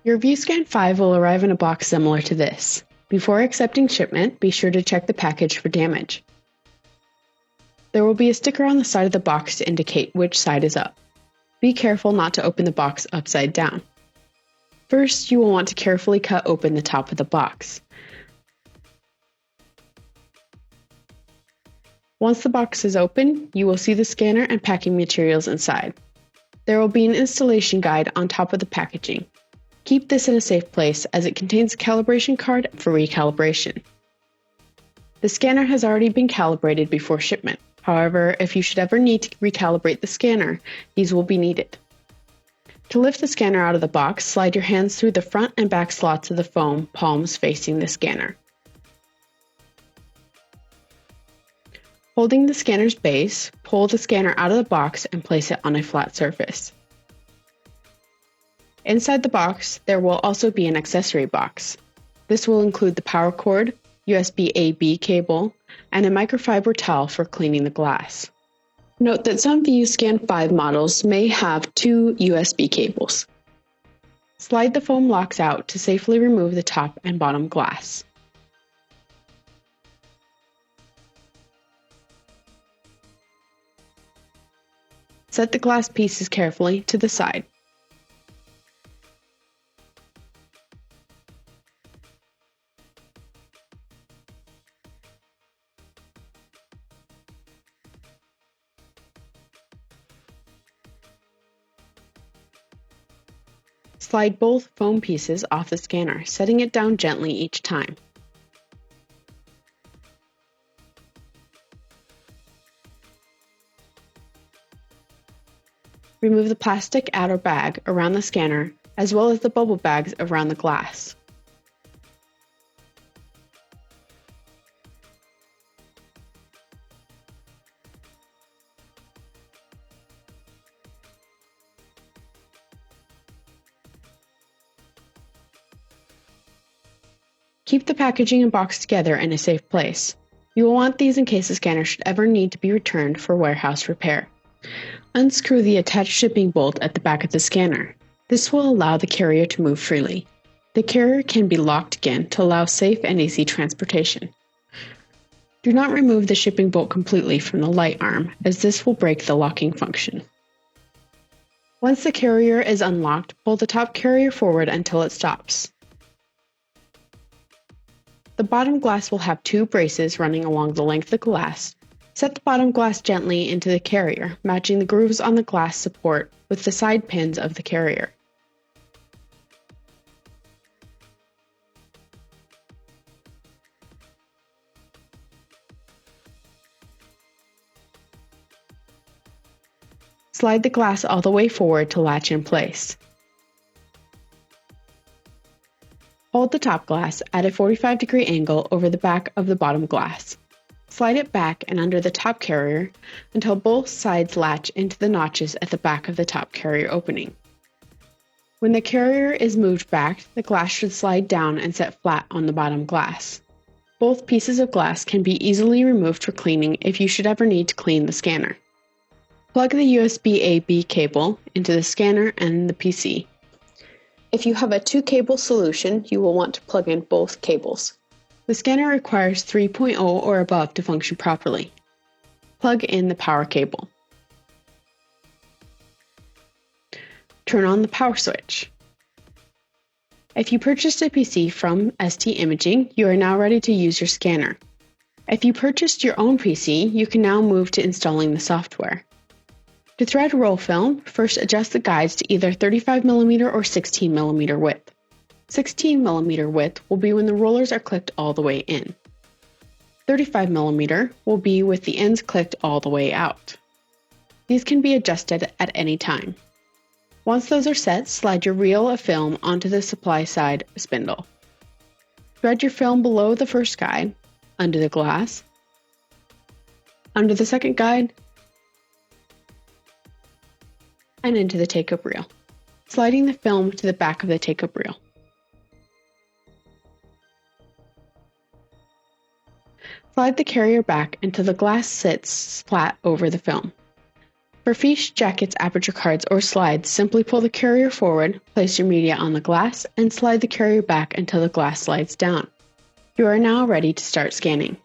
Your ViewScan 5 will arrive in a box similar to this. Before accepting shipment, be sure to check the package for damage. There will be a sticker on the side of the box to indicate which side is up. Be careful not to open the box upside down. First, you will want to carefully cut open the top of the box. Once the box is open, you will see the scanner and packing materials inside. There will be an installation guide on top of the packaging. Keep this in a safe place as it contains a calibration card for recalibration. The scanner has already been calibrated before shipment. However, if you should ever need to recalibrate the scanner, these will be needed. To lift the scanner out of the box, slide your hands through the front and back slots of the foam, palms facing the scanner. Holding the scanner's base, pull the scanner out of the box and place it on a flat surface. Inside the box, there will also be an accessory box. This will include the power cord, USB A/B cable, and a microfiber towel for cleaning the glass. Note that some ViewScan 5 models may have 2 USB cables. Slide the foam locks out to safely remove the top and bottom glass. Set the glass pieces carefully to the side. Slide both foam pieces off the scanner, setting it down gently each time. Remove the plastic outer bag around the scanner, as well as the bubble bags around the glass. Keep the packaging and box together in a safe place. You will want these in case the scanner should ever need to be returned for warehouse repair. Unscrew the attached shipping bolt at the back of the scanner. This will allow the carrier to move freely. The carrier can be locked again to allow safe and easy transportation. Do not remove the shipping bolt completely from the light arm, as this will break the locking function. Once the carrier is unlocked, pull the top carrier forward until it stops. The bottom glass will have 2 braces running along the length of the glass. Set the bottom glass gently into the carrier, matching the grooves on the glass support with the side pins of the carrier. Slide the glass all the way forward to latch in place. Hold the top glass at a 45-degree angle over the back of the bottom glass. Slide it back and under the top carrier until both sides latch into the notches at the back of the top carrier opening. When the carrier is moved back, the glass should slide down and set flat on the bottom glass. Both pieces of glass can be easily removed for cleaning if you should ever need to clean the scanner. Plug the USB A/B cable into the scanner and the PC. If you have a 2-cable solution, you will want to plug in both cables. The scanner requires 3.0 or above to function properly. Plug in the power cable. Turn on the power switch. If you purchased a PC from ST Imaging, you are now ready to use your scanner. If you purchased your own PC, you can now move to installing the software. To thread roll film, first adjust the guides to either 35mm or 16mm width. 16mm width will be when the rollers are clicked all the way in. 35mm will be with the ends clicked all the way out. These can be adjusted at any time. Once those are set, slide your reel of film onto the supply side spindle. Thread your film below the first guide, under the glass, under the second guide, and into the take-up reel, sliding the film to the back of the take-up reel. Slide the carrier back until the glass sits flat over the film. For fiche, jackets, aperture cards, or slides, simply pull the carrier forward, place your media on the glass, and slide the carrier back until the glass slides down. You are now ready to start scanning.